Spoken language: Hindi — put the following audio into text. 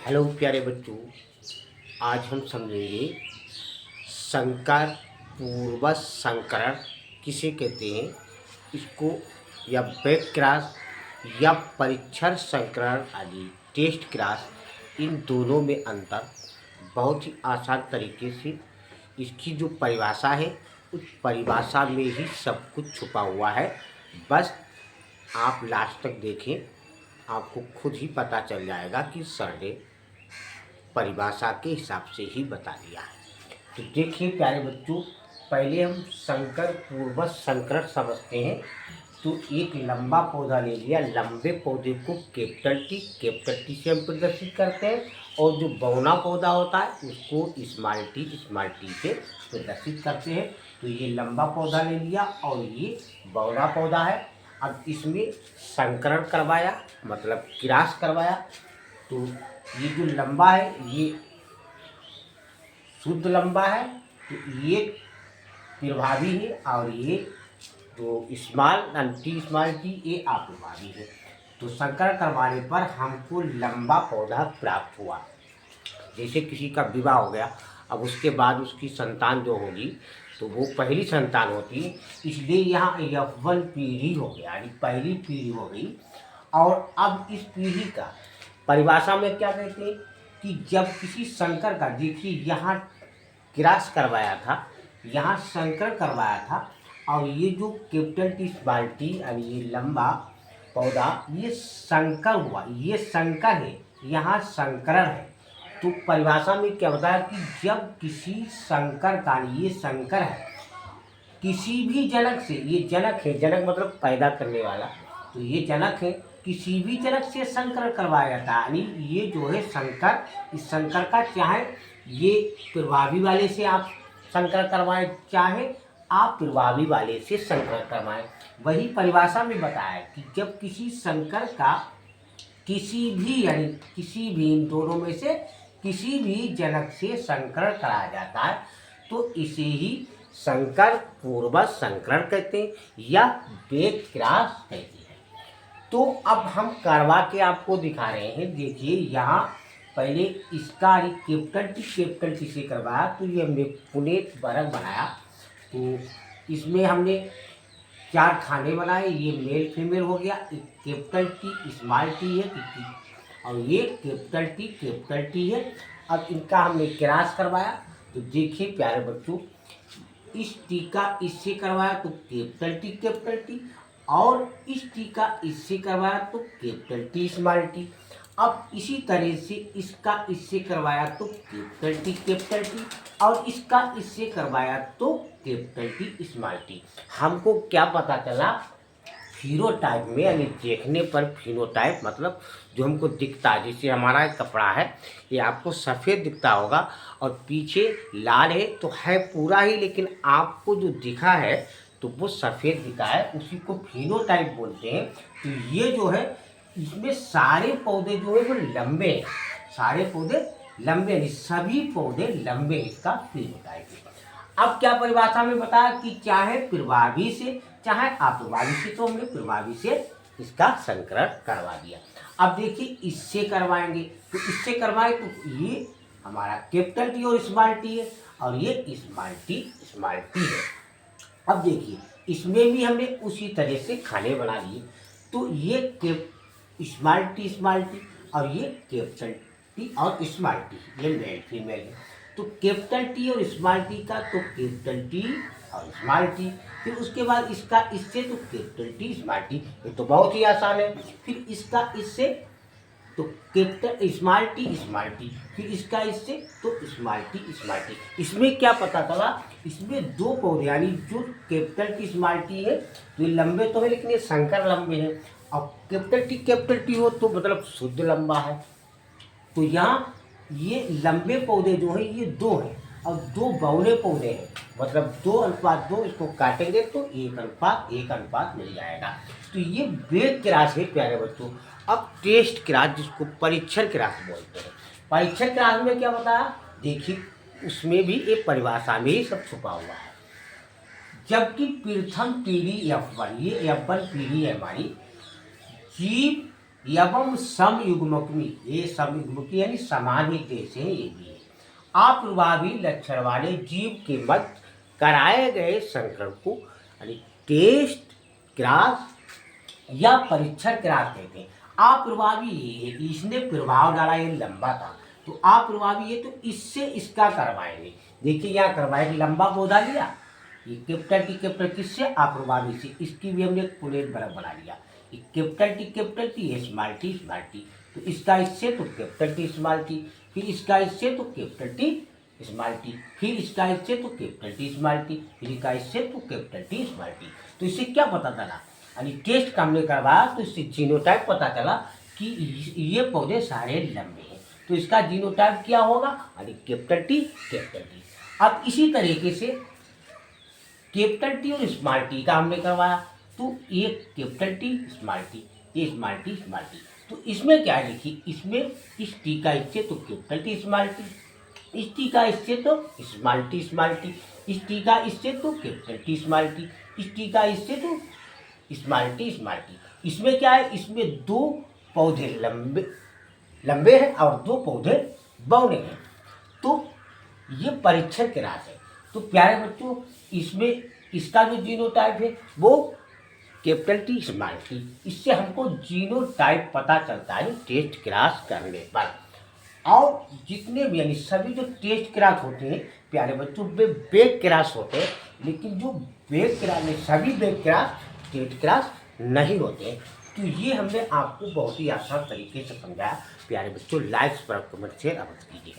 हेलो प्यारे बच्चों, आज हम समझेंगे संकर पूर्वज संकरण किसे कहते हैं। इसको या बैक क्रॉस या परीक्षण संकरण आदि टेस्ट क्रॉस, इन दोनों में अंतर बहुत ही आसान तरीके से इसकी जो परिभाषा है उस परिभाषा में ही सब कुछ छुपा हुआ है। बस आप लास्ट तक देखें, आपको खुद ही पता चल जाएगा कि सर ने परिभाषा के हिसाब से ही बता दिया है। तो देखिए प्यारे बच्चों, पहले हम संकर पूर्वज संकरण समझते हैं। तो एक लंबा पौधा ले लिया, लंबे पौधे को कैपिटल टी से हम प्रदर्शित करते हैं, और जो बौना पौधा होता है उसको स्मॉल टी से प्रदर्शित करते हैं। तो ये लंबा पौधा ले लिया और ये बौना पौधा है। अब इसमें संकरण करवाया, मतलब क्रॉस करवाया। तो ये जो लंबा है ये शुद्ध लंबा है, तो ये प्रभावी है, और ये जो स्मॉल टी ये अप्रभावी है। तो संकरण करवाने पर हमको लंबा पौधा प्राप्त हुआ। जैसे किसी का विवाह हो गया, अब उसके बाद उसकी संतान जो होगी तो वो पहली संतान होती है, इसलिए यहाँ F1 पीढ़ी हो गया, यानी पहली पीढ़ी हो गई। और अब इस पीढ़ी का परिभाषा में क्या कहते हैं कि जब किसी संकर का, देखिए यहाँ क्रॉस करवाया था, यहाँ संकर करवाया था, और ये जो कैपिटल टी स्मॉल टी यानी ये लंबा पौधा ये संकर हुआ, ये संकर है, यहाँ संकरण है। तो परिभाषा में क्या बताया कि जब किसी संकर का, ये संकर है, किसी भी जनक से, ये जनक है, जनक मतलब पैदा करने वाला, तो ये जनक है, किसी भी जनक से संकर करवाया जाता है। यानी ये जो है संकर, इस संकर का चाहे ये प्रभावी वाले से आप संकर करवाएं, चाहे आप प्रभावी वाले से संकर करवाएं। वही परिभाषा में बताया कि जब किसी संकर का किसी भी, यानी किसी भी इन दोनों में से किसी भी जनक से संकरण कराया जाता है तो इसे ही संकर पूर्वज संकरण कहते हैं या बैक क्रॉस कहते हैं। तो अब हम करवा के आपको दिखा रहे हैं। देखिए यहाँ पहले इसका कैपिटल टी से करवाया, तो ये हमने पुनेट बरग बनाया। तो इसमें हमने 4 खाने बनाए, ये मेल फीमेल हो गया, एक कैपिटल टी स्मॉल टी है, और ये कैपिटल टी है। अब इनका हमने क्रॉस करवाया। तो देखिए प्यारे बच्चों, इस टी का इससे करवाया तो कैपिटल टी, और इस टी का इससे करवाया तो कैपिटल टी स्मॉल टी। अब इसी तरह से इसका इससे करवाया तो कैपिटल टी, और इसका इससे करवाया तो कैपिटल टी स्मॉल टी। हमको क्या पता चला, फिनोटाइप में, यानी देखने पर फिनोटाइप मतलब जो हमको दिखता है, जैसे हमारा कपड़ा है ये आपको सफ़ेद दिखता होगा और पीछे लाल है, तो है पूरा ही, लेकिन आपको जो दिखा है तो वो सफ़ेद दिखा है, उसी को फिनोटाइप बोलते हैं। तो ये जो है इसमें सारे पौधे जो है वो लंबे हैं, सारे पौधे लंबे हैं, सभी पौधे लंबे, इसका फिनोटाइप है। अब क्या परिभाषा में बताया कि चाहे प्रभावी से चाहे अप्रभावी से, तो हमने प्रभावी से इसका संकरण करवा दिया। अब देखिए इससे करवाएंगे, तो इससे करवाए तो ये हमारा कैपिटल टी और स्मॉल टी है, और ये स्मॉल टी है। अब देखिए इसमें भी हमने उसी तरह से खाने बना लिए। तो ये स्मॉल टी और ये कैपिटल टी और स्मॉल टी, ये मेल फीमेल है। तो कैपिटल टी और स्मॉल टी का तो कैपिटल टी और स्मॉल टी, फिर उसके बाद इसका इससे तो कैपिटल टी स्मॉल टी, ये तो बहुत ही आसान है। फिर इसका इससे तो कैपिटल स्मॉल टी, फिर इसका इससे तो स्मॉल टी। इसमें क्या पता चला, इसमें 2 पौधे, यानी जो कैपिटल टी स्मॉल टी है तो ये लंबे तो है, लेकिन ये संकर लंबे हैं। अब कैपिटल टी हो तो मतलब शुद्ध लंबा है। तो यहाँ ये लंबे पौधे जो है ये 2 हैं, और 2 बौने पौधे हैं, मतलब 2:2, इसको काटेंगे तो 1:1 मिल जाएगा। तो ये बैक क्रॉस है प्यारे बच्चों। अब टेस्ट क्रॉस, जिसको परीक्षण क्रॉस बोलते हैं, परीक्षण क्रॉस में क्या बताया, देखिए उसमें भी एक परिभाषा में ही सब छुपा हुआ है। जबकि प्रथम पीढ़ी F1, ये F1 पीढ़ी है हमारी, जीव एवं समयुग्मकी, ये समयुग्मकी यानी समान ही देश है, ये भी है। अप्रभावी लक्षण वाले जीव के मध्य कराए गए संकरण को यानी टेस्ट क्रॉस या परीक्षण कराते थे। अप्रभावी है, इसने प्रभाव डाला, ये लंबा था तो अप्रभावी है, तो इससे इसका करवाएंगे। देखिए यहाँ करवाएंगे, लंबा पौधा लिया, ये कैपिटल किससे, अप्रभावी से, इसकी भी हमने प्लेट बर्फ बना लिया। ये कैपिटल टी ये स्मॉल टी, तो इसका इससे तो कैपिटल टी स्मॉल टी, फिर इसका इससे तो कैपिटल टी स्मॉल टी, फिर इसका इससे तो कैपिटल टी स्मॉल टी, फिर इसका इससे तो कैपिटल टी स्मॉल टी। तो इससे क्या पता चला, यानी टेस्ट का हमने करवाया तो इससे जीनोटाइप पता चला कि ये पौधे सारे लंबे हैं, तो इसका जीनोटाइप क्या होगा, यानी कैपिटल टी। अब इसी तरीके से कैपिटल टी और स्मॉल टी का हमने करवाया, तो ये कैपिटल टी स्मॉल टी, ये स्मॉल टी, तो इसमें क्या है, देखिए इसमें इस टी का इससे तो कैपिटल टी स्मॉल टी, इस टी का इससे तो स्मॉल टी, इस टी का इससे तो कैपिटल टी स्मॉल टी, इस टी का इससे तो स्मॉल टी। इसमें क्या है, इसमें दो पौधे लंबे हैं और दो पौधे बौने हैं, तो ये परीक्षण के राज है। तो प्यारे बच्चों, इसमें इसका जो जीनोटाइप है वो कैपिटल टी स्मॉल टी, इससे हमको जीनोटाइप पता चलता है टेस्ट क्रॉस करने पर। और जितने भी यानी सभी जो टेस्ट क्रॉस होते हैं प्यारे बच्चों, वे बैक क्रॉस होते हैं, लेकिन जो बैक क्रॉस में सभी बैक क्रॉस टेस्ट क्रॉस नहीं होते हैं। तो ये हमने आपको बहुत ही आसान तरीके से समझाया प्यारे बच्चों। लाइक पर कमेंट शेयर अवश्य कीजिए।